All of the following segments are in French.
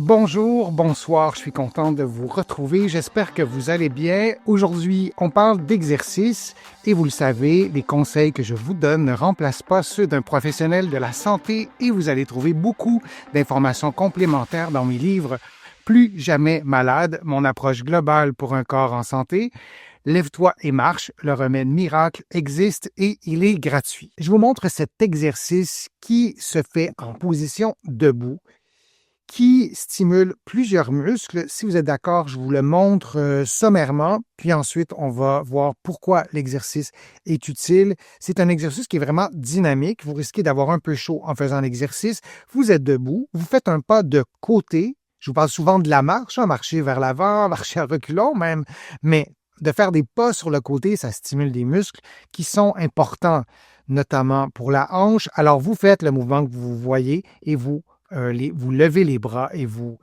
Bonjour, bonsoir, je suis content de vous retrouver. J'espère que vous allez bien. Aujourd'hui, on parle d'exercice et vous le savez, les conseils que je vous donne ne remplacent pas ceux d'un professionnel de la santé et vous allez trouver beaucoup d'informations complémentaires dans mes livres Plus jamais malade, mon approche globale pour un corps en santé. Lève-toi et marche, le remède miracle existe et il est gratuit. Je vous montre cet exercice qui se fait en position debout, qui stimule plusieurs muscles. Si vous êtes d'accord, je vous le montre sommairement, puis ensuite on va voir pourquoi l'exercice est utile. C'est un exercice qui est vraiment dynamique. Vous risquez d'avoir un peu chaud en faisant l'exercice. Vous êtes debout, vous faites un pas de côté. Je vous parle souvent de la marche, marcher vers l'avant, marcher à reculons même, mais de faire des pas sur le côté, ça stimule des muscles qui sont importants, notamment pour la hanche. Alors, vous faites le mouvement que vous voyez et vous levez les bras et vous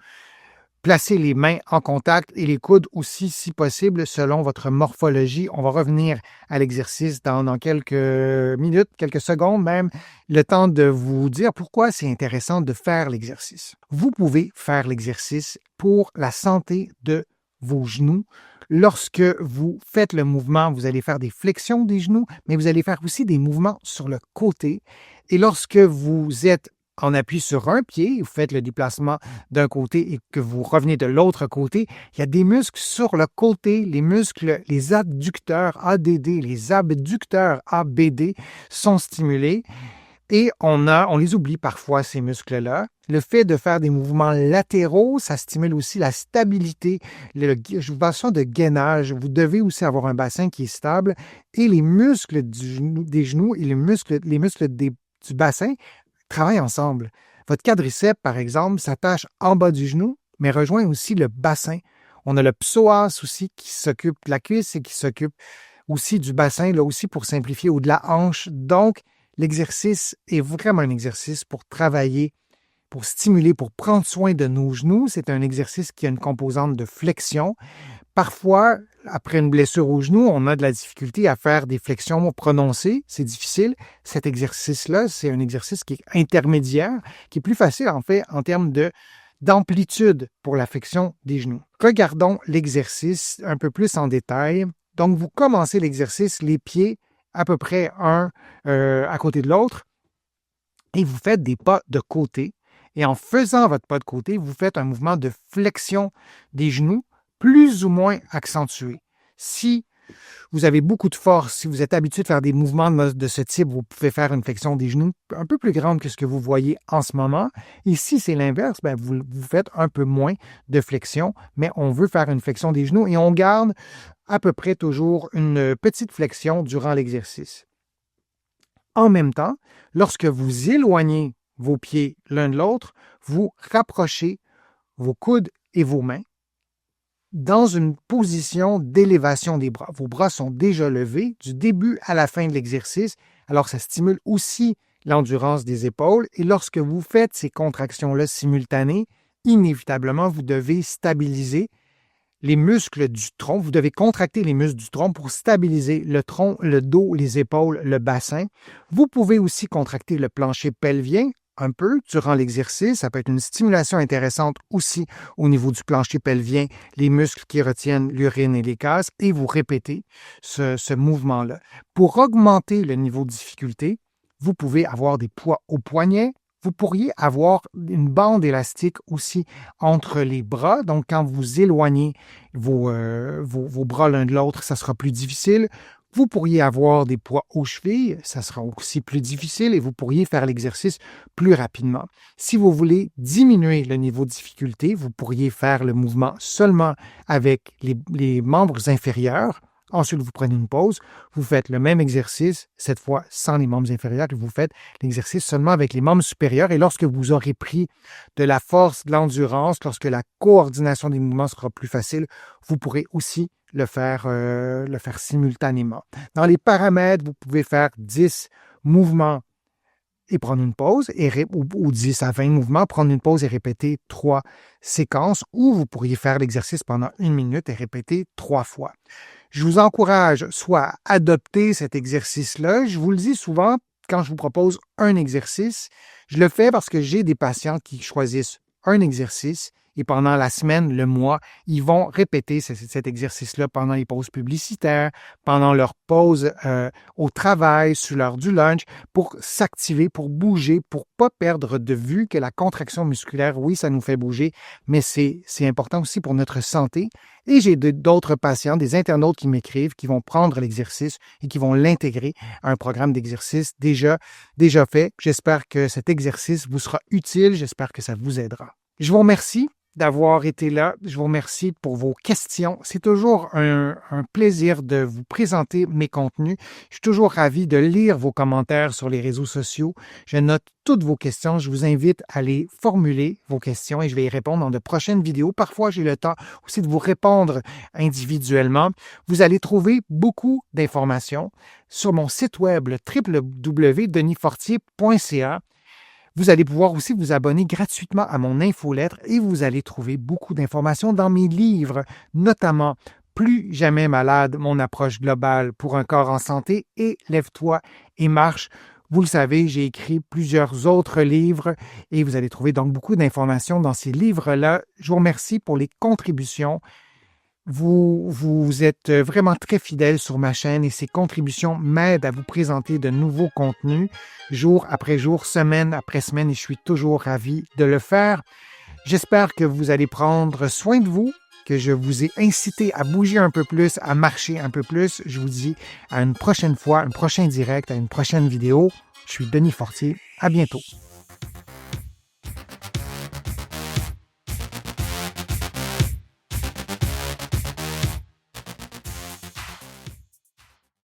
placez les mains en contact et les coudes aussi, si possible, selon votre morphologie. On va revenir à l'exercice dans quelques minutes, quelques secondes même, le temps de vous dire pourquoi c'est intéressant de faire l'exercice. Vous pouvez faire l'exercice pour la santé de vos genoux. Lorsque vous faites le mouvement, vous allez faire des flexions des genoux, mais vous allez faire aussi des mouvements sur le côté. Et lorsque vous êtes en appui sur un pied, vous faites le déplacement d'un côté et que vous revenez de l'autre côté, il y a des muscles sur le côté, les muscles, les adducteurs ADD, les abducteurs ABD sont stimulés et on les oublie parfois, ces muscles-là. Le fait de faire des mouvements latéraux, ça stimule aussi la stabilité. Je vous parle de gainage. Vous devez aussi avoir un bassin qui est stable et les muscles des genoux et les muscles du bassin travaillent ensemble. Votre quadriceps, par exemple, s'attache en bas du genou, mais rejoint aussi le bassin. On a le psoas aussi qui s'occupe de la cuisse et qui s'occupe aussi du bassin, là aussi pour simplifier, ou de la hanche. Donc, l'exercice est vraiment un exercice pour travailler, pour stimuler, pour prendre soin de nos genoux. C'est un exercice qui a une composante de flexion. Parfois, après une blessure au genou, on a de la difficulté à faire des flexions prononcées. C'est difficile. Cet exercice-là, c'est un exercice qui est intermédiaire, qui est plus facile, en fait, en termes d'amplitude pour la flexion des genoux. Regardons l'exercice un peu plus en détail. Donc, vous commencez l'exercice, les pieds à peu près un à côté de l'autre, et vous faites des pas de côté. Et en faisant votre pas de côté, vous faites un mouvement de flexion des genoux, plus ou moins accentué. Si vous avez beaucoup de force, si vous êtes habitué de faire des mouvements de ce type, vous pouvez faire une flexion des genoux un peu plus grande que ce que vous voyez en ce moment. Et si c'est l'inverse, vous faites un peu moins de flexion, mais on veut faire une flexion des genoux et on garde à peu près toujours une petite flexion durant l'exercice. En même temps, lorsque vous éloignez vos pieds l'un de l'autre, vous rapprochez vos coudes et vos mains dans une position d'élévation des bras. Vos bras sont déjà levés du début à la fin de l'exercice, alors ça stimule aussi l'endurance des épaules et lorsque vous faites ces contractions-là simultanées, inévitablement, vous devez stabiliser les muscles du tronc. Vous devez contracter les muscles du tronc pour stabiliser le tronc, le dos, les épaules, le bassin. Vous pouvez aussi contracter le plancher pelvien un peu durant l'exercice. Ça peut être une stimulation intéressante aussi au niveau du plancher pelvien, les muscles qui retiennent l'urine et les gaz, et vous répétez ce mouvement-là. Pour augmenter le niveau de difficulté, vous pouvez avoir des poids au poignet. Vous pourriez avoir une bande élastique aussi entre les bras. Donc, quand vous éloignez vos bras l'un de l'autre, ça sera plus difficile. Vous pourriez avoir des poids aux chevilles, ça sera aussi plus difficile et vous pourriez faire l'exercice plus rapidement. Si vous voulez diminuer le niveau de difficulté, vous pourriez faire le mouvement seulement avec les membres inférieurs. Ensuite, vous prenez une pause, vous faites le même exercice, cette fois sans les membres inférieurs, et vous faites l'exercice seulement avec les membres supérieurs. Et lorsque vous aurez pris de la force, de l'endurance, lorsque la coordination des mouvements sera plus facile, vous pourrez aussi le faire simultanément. Dans les paramètres, vous pouvez faire 10 mouvements et prendre une pause, ou 10 à 20 mouvements, prendre une pause et répéter 3 séquences, ou vous pourriez faire l'exercice pendant 1 minute et répéter 3 fois. Je vous encourage soit à adopter cet exercice-là. Je vous le dis souvent, quand je vous propose un exercice, je le fais parce que j'ai des patients qui choisissent un exercice et pendant la semaine, le mois, ils vont répéter cet exercice-là pendant les pauses publicitaires, pendant leur pause au travail, sur l'heure du lunch, pour s'activer, pour bouger, pour pas perdre de vue que la contraction musculaire, oui, ça nous fait bouger, mais c'est important aussi pour notre santé. Et j'ai d'autres patients, des internautes qui m'écrivent, qui vont prendre l'exercice et qui vont l'intégrer à un programme d'exercice déjà fait. J'espère que cet exercice vous sera utile. J'espère que ça vous aidera. Je vous remercie d'avoir été là. Je vous remercie pour vos questions. C'est toujours un plaisir de vous présenter mes contenus. Je suis toujours ravi de lire vos commentaires sur les réseaux sociaux. Je note toutes vos questions. Je vous invite à les formuler, vos questions, et je vais y répondre dans de prochaines vidéos. Parfois, j'ai le temps aussi de vous répondre individuellement. Vous allez trouver beaucoup d'informations sur mon site web, le www.denisfortier.ca. Vous allez pouvoir aussi vous abonner gratuitement à mon infolettre et vous allez trouver beaucoup d'informations dans mes livres, notamment Plus jamais malade, mon approche globale pour un corps en santé et Lève-toi et marche. Vous le savez, j'ai écrit plusieurs autres livres et vous allez trouver donc beaucoup d'informations dans ces livres-là. Je vous remercie pour les contributions. Vous êtes vraiment très fidèles sur ma chaîne et ces contributions m'aident à vous présenter de nouveaux contenus jour après jour, semaine après semaine, et je suis toujours ravi de le faire. J'espère que vous allez prendre soin de vous, que je vous ai incité à bouger un peu plus, à marcher un peu plus. Je vous dis à une prochaine fois, un prochain direct, à une prochaine vidéo. Je suis Denis Fortier. À bientôt.